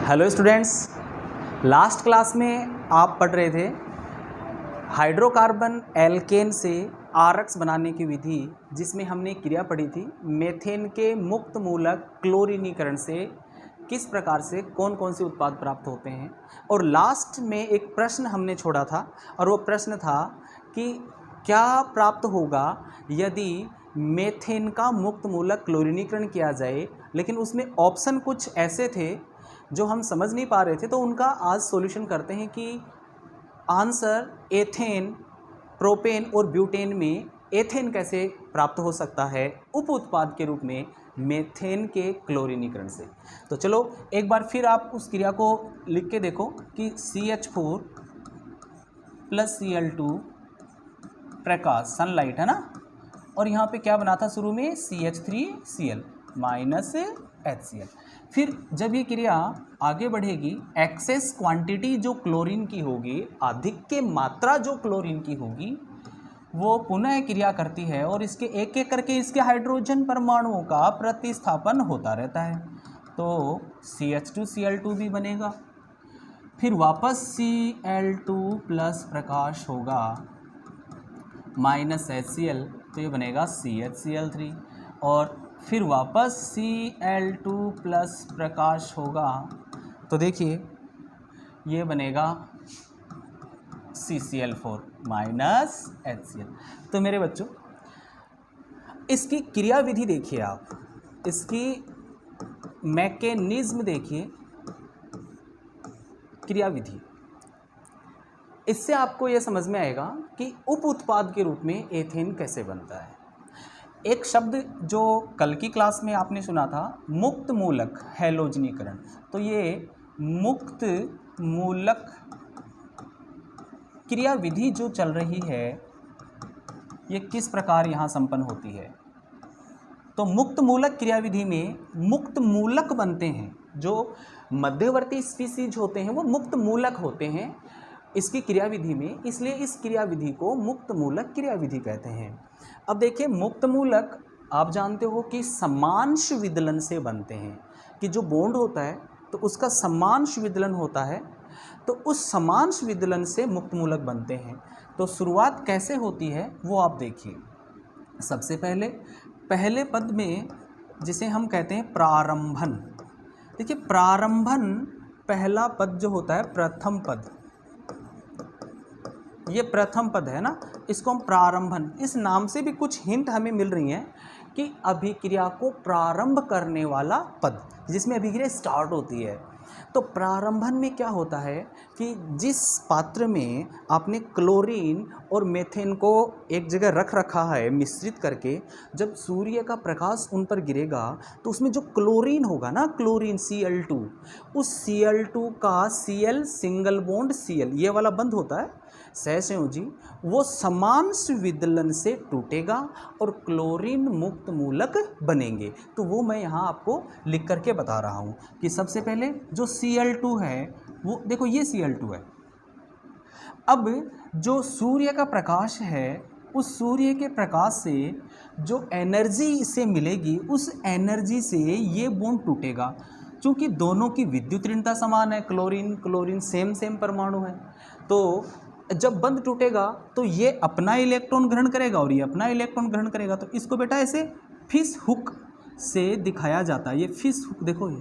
Hello students, last class में आप पढ़ रहे थे हाइड्रोकार्बन एल्केन से आरएक्स बनाने की विधि, जिसमें हमने क्रिया पढ़ी थी मेथेन के मुक्त मूलक क्लोरीनीकरण से किस प्रकार से कौन कौन से उत्पाद प्राप्त होते हैं। और लास्ट में एक प्रश्न हमने छोड़ा था और वो प्रश्न था कि क्या प्राप्त होगा यदि मेथेन का मुक्त मूलक क्लोरीनीकरण किया जाए, लेकिन उसमें ऑप्शन कुछ ऐसे थे जो हम समझ नहीं पा रहे थे। तो उनका आज सॉल्यूशन करते हैं कि आंसर एथेन, प्रोपेन और ब्यूटेन में एथेन कैसे प्राप्त हो सकता है उप उत्पाद के रूप में मेथेन के क्लोरीनीकरण से। तो चलो एक बार फिर आप उस क्रिया को लिख के देखो कि CH4 + Cl2 प्रकाश सनलाइट है ना, और यहाँ पे क्या बना था शुरू में CH3Cl HCl। फिर जब ये क्रिया आगे बढ़ेगी, एक्सेस क्वांटिटी जो क्लोरीन की होगी, अधिक मात्रा जो क्लोरीन की होगी, वो पुनः क्रिया करती है और इसके एक एक करके इसके हाइड्रोजन परमाणुओं का प्रतिस्थापन होता रहता है। तो CH2Cl2 भी बनेगा, फिर वापस Cl2 प्लस प्रकाश होगा HCl, तो ये बनेगा CHCl3, और फिर वापस Cl2 प्लस प्रकाश होगा, तो देखिए ये बनेगा CCl4 HCl। तो मेरे बच्चों इसकी क्रिया विधि देखिए, आप इसकी मैकेनिज्म देखिए, क्रिया विधि, इससे आपको यह समझ में आएगा कि उप उत्पाद के रूप में एथेन कैसे बनता है। एक शब्द जो कल की क्लास में आपने सुना था, मुक्त मूलक हैलोजनीकरण। तो ये मुक्त मूलक क्रिया विधि जो चल रही है, ये किस प्रकार यहाँ संपन्न होती है। तो मुक्त मूलक क्रिया विधि में मुक्त मूलक बनते हैं, जो मध्यवर्ती स्पीसीज होते हैं वो मुक्त मूलक होते हैं इसकी क्रिया विधि में, इसलिए इस क्रिया विधि को मुक्त मूलक क्रिया विधि कहते हैं। अब देखिए, मुक्त मूलक आप जानते हो कि समांश विदलन से बनते हैं, कि जो बॉन्ड होता है तो उसका समांश विदलन होता है, तो उस समांश विदलन से मुक्त मूलक बनते हैं। तो शुरुआत कैसे होती है वो आप देखिए। सबसे पहले पद में जिसे हम कहते हैं प्रारंभन, देखिए प्रारंभन पहला पद जो होता है, प्रथम पद, ये प्रथम पद है ना, इसको हम प्रारंभन, इस नाम से भी कुछ हिंट हमें मिल रही हैं कि अभिक्रिया को प्रारंभ करने वाला पद, जिसमें अभिक्रिया स्टार्ट होती है। तो प्रारंभन में क्या होता है कि जिस पात्र में आपने क्लोरीन और मेथेन को एक जगह रख रखा है मिश्रित करके, जब सूर्य का प्रकाश उन पर गिरेगा तो उसमें जो क्लोरीन होगा ना, क्लोरीन Cl2, उस Cl2 का Cl सिंगल बॉन्ड Cl ये वाला बंध होता है सहसंयोजी, वो समांश विदलन से टूटेगा और क्लोरीन मुक्त मूलक बनेंगे। तो वो मैं यहाँ आपको लिख करके बता रहा हूँ कि सबसे पहले जो Cl2 है वो देखो, ये Cl2 है। अब जो सूर्य का प्रकाश है, उस सूर्य के प्रकाश से जो एनर्जी इसे मिलेगी, उस एनर्जी से ये बॉन्ड टूटेगा। चूँकि दोनों की विद्युत ऋणता समान है, क्लोरीन क्लोरीन सेम परमाणु है, तो जब बंध टूटेगा तो ये अपना इलेक्ट्रॉन ग्रहण करेगा और ये अपना इलेक्ट्रॉन ग्रहण करेगा। तो इसको बेटा ऐसे फिश हुक से दिखाया जाता है। ये फिश हुक देखो, ये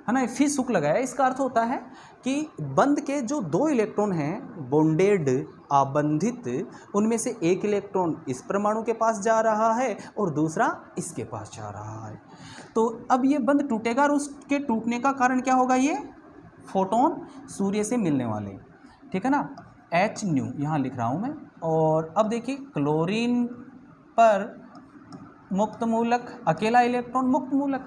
है ना, ये फिश हुक लगाया। इसका अर्थ होता है कि बंध के जो दो इलेक्ट्रॉन हैं बॉन्डेड आबंधित, उनमें से एक इलेक्ट्रॉन इस परमाणु के पास जा रहा है और दूसरा इसके पास जा रहा है। तो अब ये बंध टूटेगा और उसके टूटने का कारण क्या होगा, ये फोटोन सूर्य से मिलने वाले, ठीक है ना, H यहाँ लिख रहा हूँ मैं। और अब देखिए, क्लोरीन पर मुक्त मूलक, अकेला इलेक्ट्रॉन मुक्त मूलक।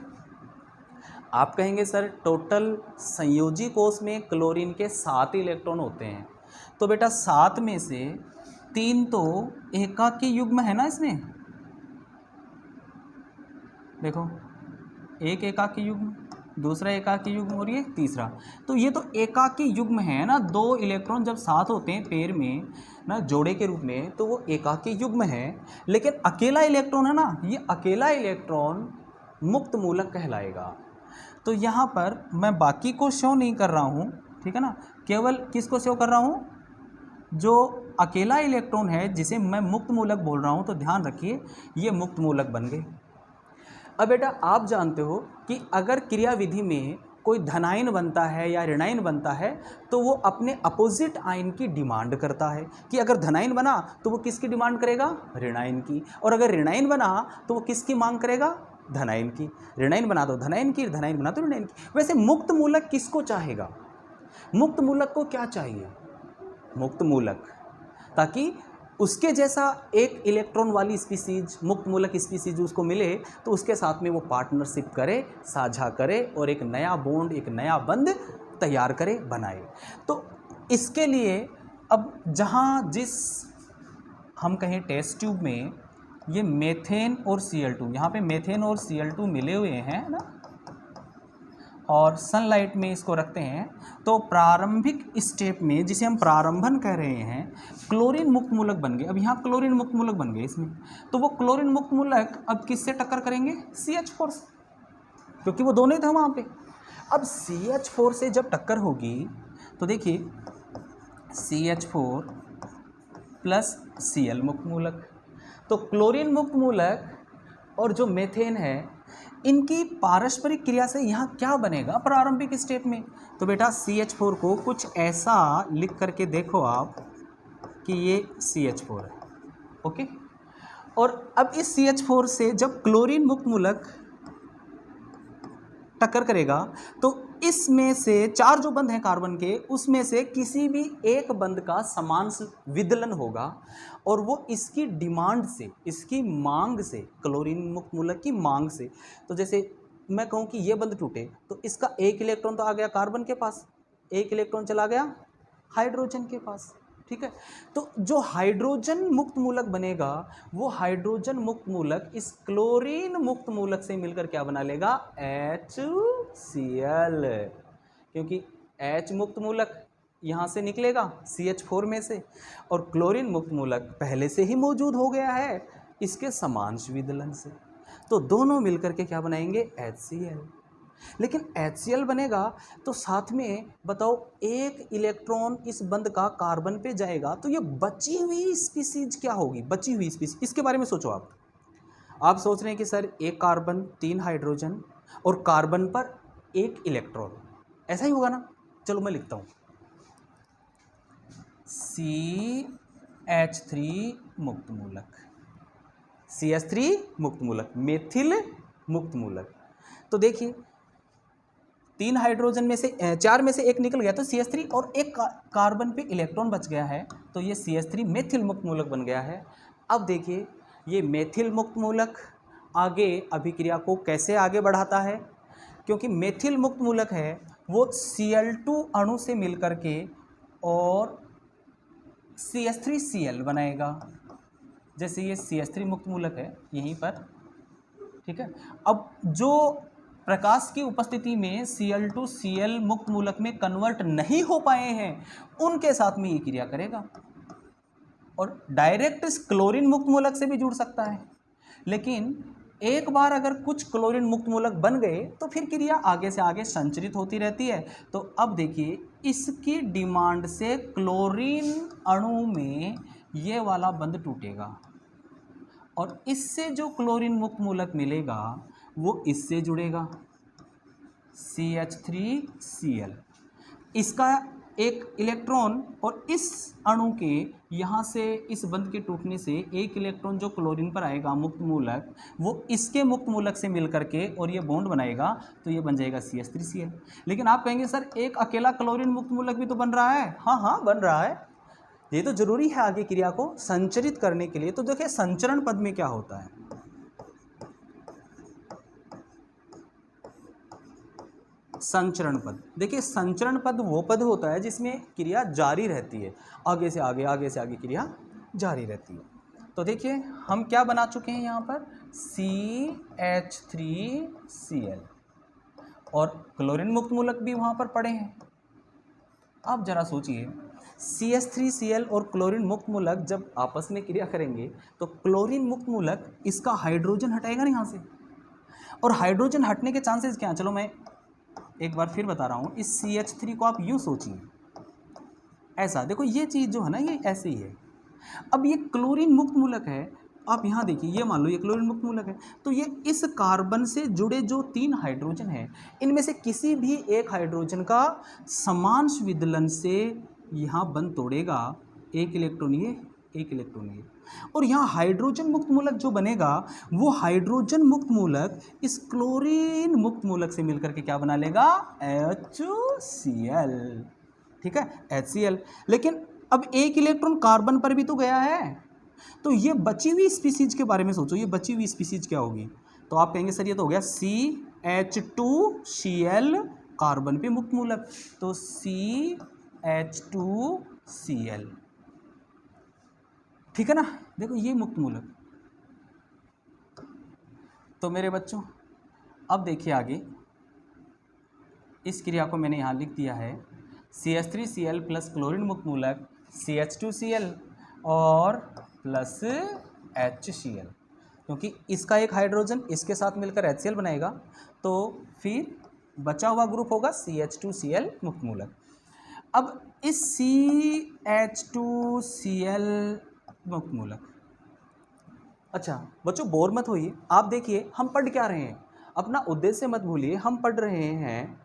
आप कहेंगे सर टोटल संयोजी कोष में क्लोरीन के 7 इलेक्ट्रॉन होते हैं, तो बेटा 7 में से 3 तो एकाकी युग्म है ना, इसमें देखो, एक एकाकी युग्म, दूसरा एकाकी युग्म और ये तीसरा। तो ये तो एकाकी युग्म है ना, 2 इलेक्ट्रॉन जब साथ होते हैं पेयर में ना, जोड़े के रूप में, तो वो एकाकी युग्म है। लेकिन अकेला इलेक्ट्रॉन है ना, ये अकेला इलेक्ट्रॉन मुक्त मूलक कहलाएगा। तो यहाँ पर मैं बाकी को शो नहीं कर रहा हूँ, ठीक है ना, केवल किसको शो कर रहा हूँ, जो अकेला इलेक्ट्रॉन है जिसे मैं मुक्त मूलक बोल रहा हूँ। तो ध्यान रखिए ये मुक्त मूलक बन गए। अब बेटा आप जानते हो कि अगर क्रियाविधि में कोई धनायन बनता है या ऋणायन बनता है तो वो अपने अपोजिट आयन की डिमांड करता है कि अगर धनायन बना तो वो किसकी डिमांड करेगा, ऋणायन की, और अगर ऋणायन बना तो वो किसकी मांग करेगा, धनायन की। ऋणायन बना तो धनायन की, धनायन बना तो ऋणायन की। वैसे मुक्त मूलक किसको चाहेगा, मुक्त मूलक को क्या चाहिए, मुक्त मूलक, ताकि उसके जैसा एक इलेक्ट्रॉन वाली स्पीसीज, मुक्त मूलक स्पीसीज उसको मिले तो उसके साथ में वो पार्टनरशिप करे, साझा करे और एक नया बॉन्ड, एक नया बंध तैयार करे, बनाए। तो इसके लिए अब जहाँ जिस हम कहें टेस्ट ट्यूब में ये मेथेन और Cl2, यहाँ पे मेथेन और Cl2 मिले हुए हैं ना, और सनलाइट में इसको रखते हैं, तो प्रारंभिक स्टेप में जिसे हम प्रारंभन कह रहे हैं, क्लोरीन मुक्त मूलक बन गए। अब यहाँ क्लोरीन मुक्त मूलक बन गए इसमें, तो वो क्लोरीन मुक्त मूलक अब किससे टक्कर करेंगे, CH4 से, क्योंकि वो दोनों ही था वहाँ पे। अब CH4 से जब टक्कर होगी तो देखिए CH4 प्लस Cl मुक्त मूलक, तो क्लोरीन मुक्त मूलक और जो मेथेन है इनकी पारस्परिक क्रिया से यहाँ क्या बनेगा प्रारंभिक स्टेप में। तो बेटा CH4 को कुछ ऐसा लिख करके देखो आप कि ये CH4 है, ओके। और अब इस CH4 से जब क्लोरीन मुक्त मूलक टक्कर करेगा तो इसमें से चार जो बंध हैं कार्बन के, उसमें से किसी भी एक बंध का समान विदलन होगा और वो इसकी डिमांड से, इसकी मांग से, क्लोरीन मुक्त मूलक की मांग से, तो जैसे मैं कहूँ कि ये बंध टूटे तो इसका एक इलेक्ट्रॉन तो आ गया कार्बन के पास, एक इलेक्ट्रॉन चला गया हाइड्रोजन के पास, ठीक है। तो जो हाइड्रोजन मुक्त मूलक बनेगा वो हाइड्रोजन मुक्त मूलक इस क्लोरीन मुक्त मूलक से मिलकर क्या बना लेगा, HCl, क्योंकि H मुक्त मूलक यहाँ से निकलेगा CH4 में से और क्लोरीन मुक्त मूलक पहले से ही मौजूद हो गया है इसके समांश विदलन से, तो दोनों मिलकर के क्या बनाएंगे, HCl। लेकिन HCl बनेगा तो साथ में बताओ एक इलेक्ट्रॉन इस बंध का कार्बन पे जाएगा तो ये बची हुई स्पीसीज क्या होगी, बची हुई स्पीसीज, इसके बारे में सोचो आप सोच रहे हैं कि सर एक कार्बन 3 हाइड्रोजन और कार्बन पर एक इलेक्ट्रॉन, ऐसा ही होगा ना। चलो मैं लिखता हूँ CH3 मुक्त मूलक, CH3 मुक्त मूलक, मेथिल मुक्त मूलक। तो देखिए 3 हाइड्रोजन में से 4 में से एक निकल गया तो CH3 और एक कार्बन पे इलेक्ट्रॉन बच गया है तो ये CH3 मेथिल मुक्त मूलक बन गया है। अब देखिए ये मेथिल मुक्त मूलक आगे अभिक्रिया को कैसे आगे बढ़ाता है, क्योंकि मेथिल मुक्त मूलक है वो Cl2 अणु से मिलकर के और CH3Cl बनाएगा, जैसे ये CH3 मुक्त मूलक है यहीं पर, ठीक है। अब जो प्रकाश की उपस्थिति में Cl2Cl मुक्त मूलक में कन्वर्ट नहीं हो पाए हैं उनके साथ में ये क्रिया करेगा और डायरेक्ट इस क्लोरीन मुक्त मूलक से भी जुड़ सकता है। लेकिन एक बार अगर कुछ क्लोरीन मुक्त मूलक बन गए तो फिर क्रिया आगे से आगे संचरित होती रहती है। तो अब देखिए इसकी डिमांड से क्लोरीन अणु में ये वाला बंध टूटेगा और इससे जो क्लोरीन मुक्त मूलक मिलेगा वो इससे जुड़ेगा CH3Cl, इसका एक इलेक्ट्रॉन और इस अणु के यहाँ से इस बंध के टूटने से एक इलेक्ट्रॉन जो क्लोरीन पर आएगा मुक्त मूलक वो इसके मुक्त मूलक से मिलकर के और ये बॉन्ड बनाएगा तो ये बन जाएगा CH3Cl। लेकिन आप कहेंगे सर एक अकेला क्लोरीन मुक्त मूलक भी तो बन रहा है, हाँ बन रहा है, ये तो जरूरी है आगे क्रिया को संचरित करने के लिए। तो देखिए संचरण पद में क्या होता है, संचरण पद, देखिए संचरण पद वो पद होता है जिसमें क्रिया जारी रहती है, आगे से आगे क्रिया जारी रहती है। तो देखिए हम क्या बना चुके हैं यहाँ पर CH3Cl और क्लोरीन मुक्त मूलक भी वहाँ पर पड़े हैं। आप जरा सोचिए CH3Cl और क्लोरीन मुक्त मूलक जब आपस में क्रिया करेंगे तो क्लोरीन मुक्त मूलक इसका हाइड्रोजन हटाएगा ना यहाँ से, और हाइड्रोजन हटने के चांसेस क्या हैं, चलो मैं एक बार फिर बता रहा हूँ, इस CH3 को आप यूँ सोचिए, ऐसा देखो, ये चीज़ जो है ना ये ऐसे ही है। अब ये क्लोरीन मुक्त मूलक है, आप यहाँ देखिए, ये मान लो ये क्लोरीन मुक्त मूलक है, तो ये इस कार्बन से जुड़े जो 3 हाइड्रोजन हैं, इनमें से किसी भी एक हाइड्रोजन का समान विदलन से यहाँ बंध तोड़ेगा, एक इलेक्ट्रॉन ये, एक इलेक्ट्रॉन ये, और यहाँ हाइड्रोजन मुक्त मूलक जो बनेगा वो हाइड्रोजन मुक्त मूलक इस क्लोरीन मुक्त मूलक से मिलकर के क्या बना लेगा, HCl। ठीक है, HCl। लेकिन अब एक इलेक्ट्रॉन कार्बन पर भी तो गया है, तो ये बची हुई स्पीसीज के बारे में सोचो, ये बची हुई स्पीसीज क्या होगी, तो आप कहेंगे सर ये तो हो गया CH2Cl, कार्बन पे मुक्त मूलक, तो CH2Cl। ठीक है ना, देखो ये मुक्त मूलक। तो मेरे बच्चों अब देखिए आगे, इस क्रिया को मैंने यहाँ लिख दिया है, CH3Cl प्लस क्लोरीन मुक्त मूलक CH2Cl और प्लस HCl, क्योंकि इसका एक हाइड्रोजन इसके साथ मिलकर HCl बनाएगा, तो फिर बचा हुआ ग्रुप होगा CH2Cl मुक्त मूलक। अब इस CH2Cl मुक्त मूलक, अच्छा बच्चों बोर मत होइए, आप देखिए हम पढ़ क्या रहे हैं, अपना उद्देश्य मत भूलिए, हम पढ़ रहे हैं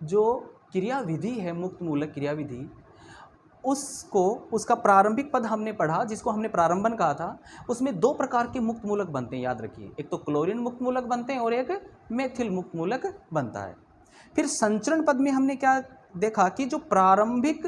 जो क्रिया विधि है, मुक्त मूलक क्रिया विधि, उसको, उसका प्रारंभिक पद हमने पढ़ा जिसको हमने प्रारंभन कहा था, उसमें 2 प्रकार के मुक्त मूलक बनते हैं, याद रखिए, एक तो क्लोरीन मुक्त मूलक बनते हैं और एक मेथिल मुक्त मूलक बनता है। फिर संचरण पद में हमने क्या देखा कि जो प्रारंभिक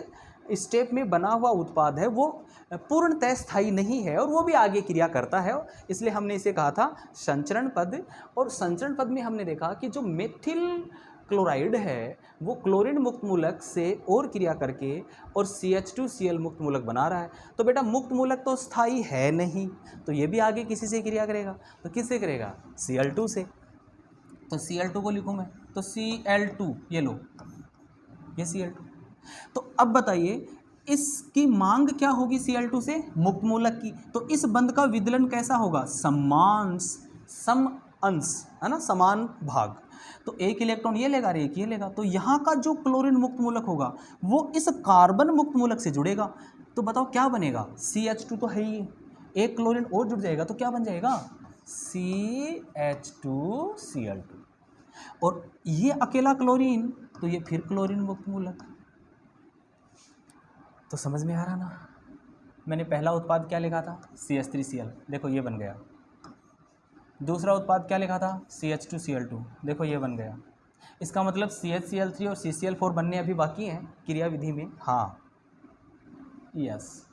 स्टेप में बना हुआ उत्पाद है वो पूर्णतः स्थायी नहीं है और वो भी आगे क्रिया करता है, इसलिए हमने इसे कहा था संचरण पद। और संचरण पद में हमने देखा कि जो मेथिल क्लोराइड है वो क्लोरीन मुक्त मूलक से और क्रिया करके और CH2Cl मुक्त मूलक बना रहा है। तो बेटा मुक्त मूलक तो स्थायी है नहीं, तो ये भी आगे किसी से क्रिया करेगा, तो किससे करेगा, Cl2 से। तो Cl2 को लिखूँ मैं, तो Cl2, ये लो, ये Cl2। तो अब बताइए इसकी मांग क्या होगी Cl2 से, मुक्त मूलक की, तो इस बंध का विदलन कैसा होगा, समान, सम अंश है ना, समान भाग, तो एक इलेक्ट्रॉन ये लेगा और एक ये लेगा, तो यहाँ का जो क्लोरीन मुक्त मूलक होगा वो इस कार्बन मुक्त मूलक से जुड़ेगा, तो बताओ क्या बनेगा, CH2 तो है ही, एक क्लोरीन और जुड़ जाएगा तो क्या बन जाएगा, CH2Cl2, और ये अकेला क्लोरीन, तो ये फिर क्लोरीन मुक्त मूलक। तो समझ में आ रहा ना, मैंने पहला उत्पाद क्या लिखा था, CH3Cl, देखो ये बन गया, दूसरा उत्पाद क्या लिखा था, CH2Cl2, देखो ये बन गया, इसका मतलब CHCl3 और CCl4 बनने अभी बाकी हैं क्रिया विधि में, हाँ यस।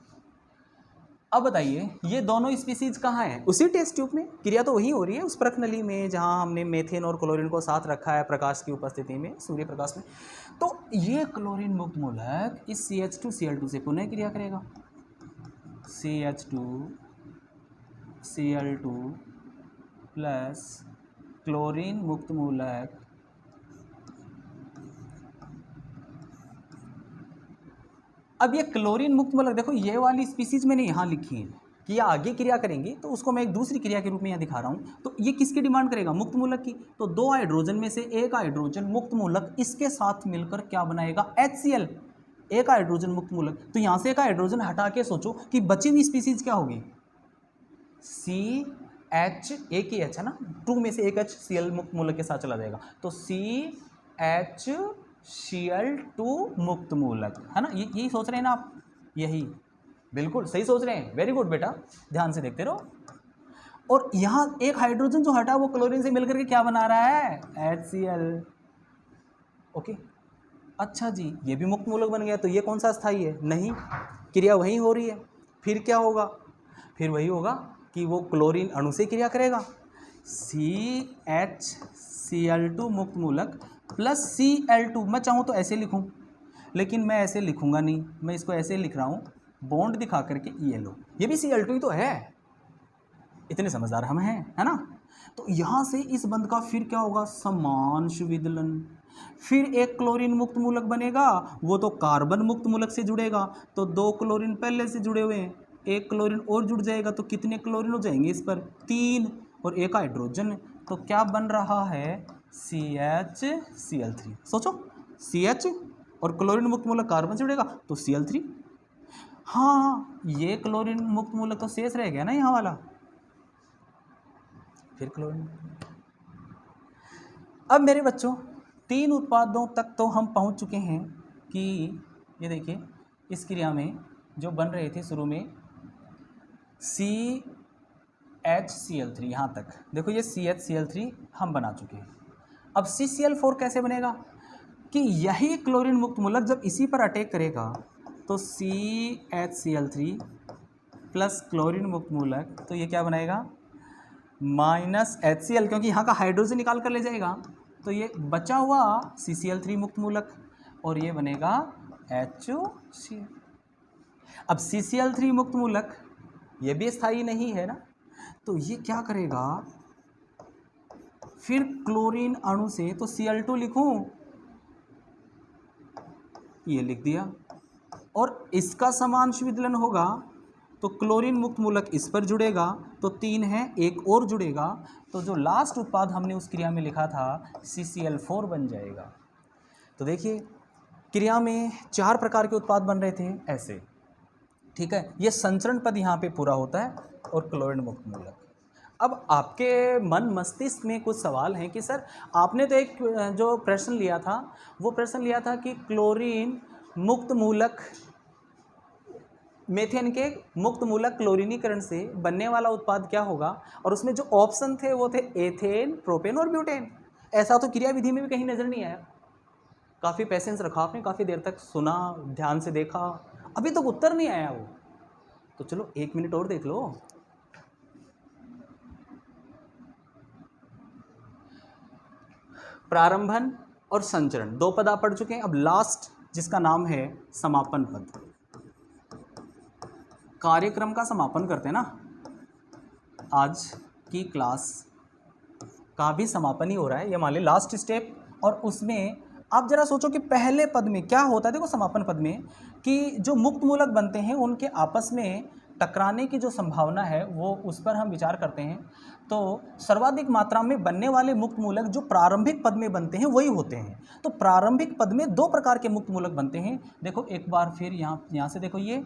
अब बताइए ये दोनों स्पीसीज कहाँ हैं, उसी टेस्ट ट्यूब में, क्रिया तो वही हो रही है उस प्रकनली में जहाँ हमने मेथेन और क्लोरीन को साथ रखा है प्रकाश की उपस्थिति में, सूर्य प्रकाश में। तो ये क्लोरीन मुक्त मूलक इस CH2Cl2 से पुनः क्रिया करेगा, CH2Cl2 प्लस क्लोरीन मुक्त मूलक अब ये क्लोरीन मुक्त मूलक देखो, ये वाली स्पीसीज मैंने यहाँ लिखी है कि ये आगे क्रिया करेंगी, तो उसको मैं एक दूसरी क्रिया के रूप में यहाँ दिखा रहा हूँ। तो ये किसकी डिमांड करेगा, मुक्त मूलक की, तो 2 हाइड्रोजन में से एक हाइड्रोजन मुक्त मूलक इसके साथ मिलकर क्या बनाएगा, HCl, एक हाइड्रोजन मुक्त मूलक। तो यहाँ से एक हाइड्रोजन हटा के सोचो कि बची हुई स्पीसीज क्या होगी, CH, एक ही H है ना, 2 में से एक H Cl मुक्त मूलक के साथ चला जाएगा, तो CHCl2 मुक्त मूलक है ना, यही सोच रहे हैं ना आप, यही बिल्कुल सही सोच रहे हैं, वेरी गुड बेटा, ध्यान से देखते रहो। और यहाँ एक हाइड्रोजन जो हटा वो क्लोरीन से मिलकर के क्या बना रहा है, HCl, ओके। अच्छा जी, ये भी मुक्त मूलक बन गया, तो ये कौन सा स्थायी है, नहीं, क्रिया वही हो रही है, फिर क्या होगा, फिर वही होगा कि वो क्लोरीन अणु से क्रिया करेगा, CHCl2 मुक्त मूलक प्लस Cl2, मैं चाहूँ तो ऐसे लिखूँ, लेकिन मैं ऐसे लिखूँगा नहीं, मैं इसको ऐसे लिख रहा हूँ, बॉन्ड दिखा करके ये लो, ये भी Cl2 ही तो है, इतने समझदार हम हैं, है ना। तो यहाँ से इस बंध का फिर क्या होगा, समान विदलन, फिर एक क्लोरीन मुक्त मूलक बनेगा, वो तो कार्बन मुक्त मूलक से जुड़ेगा, तो 2 क्लोरीन पहले से जुड़े हुए हैं, एक क्लोरीन और जुड़ जाएगा, तो कितने क्लोरीन हो जाएंगे इस पर, 3, और एक हाइड्रोजन, तो क्या बन रहा है, CHCl3। सोचो, CH और क्लोरीन मुक्त मूलक कार्बन से जुड़ेगा तो Cl3। हाँ, ये क्लोरीन मुक्त मूलक तो शेष रह गया ना यहाँ वाला, फिर क्लोरीन। अब मेरे बच्चों 3 उत्पादों तक तो हम पहुँच चुके हैं कि ये देखिए इस क्रिया में जो बन रहे थे शुरू में CHCl3, यहाँ तक देखो ये CHCl3 हम बना चुके हैं। अब CCl4 कैसे बनेगा कि यही क्लोरीन मुक्त मूलक जब इसी पर अटैक करेगा तो CHCl3 प्लस क्लोरीन मुक्त मूलक, तो ये क्या बनाएगा माइनस HCl, क्योंकि यहाँ का हाइड्रोजन निकाल कर ले जाएगा तो ये बचा हुआ CCl3 मुक्त मूलक और ये बनेगा HCl। अब CCl3 मुक्त मूलक ये भी स्थायी नहीं है ना, तो ये क्या करेगा फिर क्लोरीन अणु से, तो Cl2 लिखूं, ये लिख दिया, और इसका समांश विदलन होगा तो क्लोरीन मुक्त मूलक इस पर जुड़ेगा तो 3 है, एक और जुड़ेगा तो जो लास्ट उत्पाद हमने उस क्रिया में लिखा था CCl4 बन जाएगा। तो देखिए क्रिया में 4 प्रकार के उत्पाद बन रहे थे ऐसे, ठीक है। ये संचरण पद यहाँ पे पूरा होता है और क्लोरीन मुक्त मूलक। अब आपके मन मस्तिष्क में कुछ सवाल हैं कि सर आपने तो एक जो प्रश्न लिया था वो प्रश्न लिया था कि क्लोरीन मुक्त मूलक मेथेन के मुक्त मूलक क्लोरीनीकरण से बनने वाला उत्पाद क्या होगा, और उसमें जो ऑप्शन थे वो थे एथेन, प्रोपेन और ब्यूटेन। ऐसा तो क्रिया विधि में भी कहीं नज़र नहीं आया। काफ़ी पेशेंस रखा आपने, काफ़ी देर तक सुना, ध्यान से देखा, अभी तक उत्तर नहीं आया वो, तो चलो 1 मिनट और देख लो। प्रारंभन और संचरण 2 पद आप पढ़ चुके हैं। अब लास्ट जिसका नाम है समापन पद, कार्यक्रम का समापन करते हैं ना, आज की क्लास का भी समापन ही हो रहा है, ये मान ली लास्ट स्टेप। और उसमें आप जरा सोचो कि पहले पद में क्या होता है। देखो समापन पद में कि जो मुक्त मूलक बनते हैं उनके आपस में टकराने की जो संभावना है वो उस पर हम विचार करते हैं। तो सर्वाधिक मात्रा में बनने वाले मुक्त मूलक जो प्रारंभिक पद में बनते हैं वही होते हैं। तो प्रारंभिक पद में 2 प्रकार के मुक्त मूलक बनते हैं। देखो एक बार फिर यहाँ से देखो ये,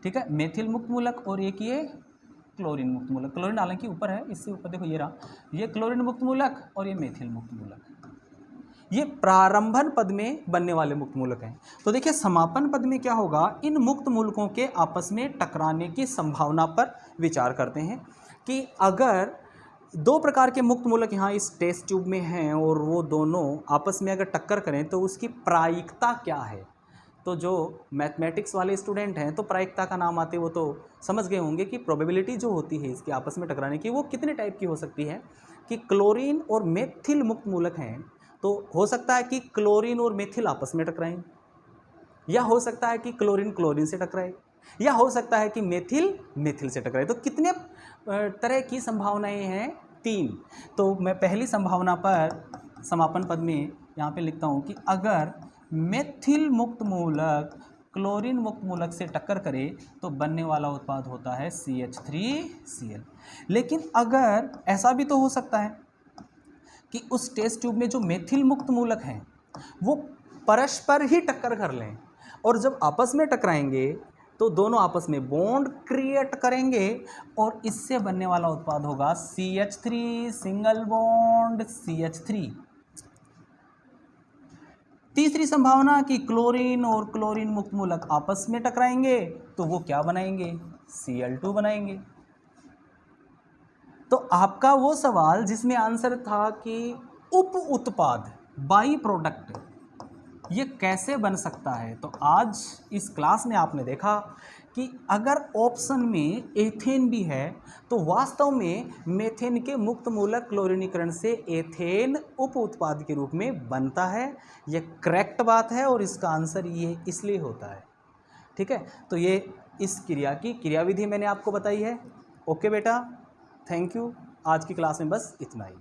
ठीक है, मेथिल मुक्त मूलक और एक ये क्लोरीन मुक्त मूलक। क्लोरीन हालांकि ऊपर है, इससे ऊपर देखो ये रहा, ये क्लोरीन मुक्त मूलक और ये मेथिल मुक्त मूलक, ये प्रारंभन पद में बनने वाले मुक्त मूलक हैं। तो देखिए समापन पद में क्या होगा, इन मुक्त मूलकों के आपस में टकराने की संभावना पर विचार करते हैं कि अगर 2 प्रकार के मुक्त मूलक यहाँ इस टेस्ट ट्यूब में हैं और वो दोनों आपस में अगर टक्कर करें तो उसकी प्रायिकता क्या है। तो जो मैथमेटिक्स वाले स्टूडेंट हैं तो प्रायिकता का नाम आते वो तो समझ गए होंगे कि प्रोबेबिलिटी जो होती है इसके आपस में टकराने की वो कितने टाइप की हो सकती है कि क्लोरीन और मेथिल मुक्त मूलक हैं तो हो सकता है कि क्लोरीन और मेथिल आपस में टकराएं, या हो सकता है कि क्लोरीन क्लोरीन से टकराए, या हो सकता है कि मेथिल मेथिल से टकराए। तो कितने तरह की संभावनाएं हैं, 3। तो मैं पहली संभावना पर समापन पद में यहाँ पे लिखता हूँ कि अगर मेथिल मुक्त मूलक क्लोरीन मुक्त मूलक से टक्कर करे तो बनने वाला उत्पाद होता है CH3Cl। लेकिन अगर ऐसा भी तो हो सकता है कि उस टेस्ट ट्यूब में जो मेथिल मुक्त मूलक हैं वो परस्पर ही टक्कर कर लें और जब आपस में टकराएंगे तो दोनों आपस में बॉन्ड क्रिएट करेंगे और इससे बनने वाला उत्पाद होगा CH3 सिंगल बॉन्ड CH3। तीसरी संभावना कि क्लोरीन और क्लोरीन मुक्त मूलक आपस में टकराएंगे तो वो क्या बनाएंगे, Cl2 बनाएंगे। तो आपका वो सवाल जिसमें आंसर था कि उप उत्पाद बाई प्रोडक्ट ये कैसे बन सकता है, तो आज इस क्लास में आपने देखा कि अगर ऑप्शन में एथेन भी है तो वास्तव में मेथेन के मुक्त मूलक क्लोरीनीकरण से एथेन उप उत्पाद के रूप में बनता है। ये करेक्ट बात है और इसका आंसर ये इसलिए होता है, ठीक है। तो ये इस क्रिया की क्रियाविधि मैंने आपको बताई है। ओके बेटा, थैंक यू। आज की क्लास में बस इतना ही।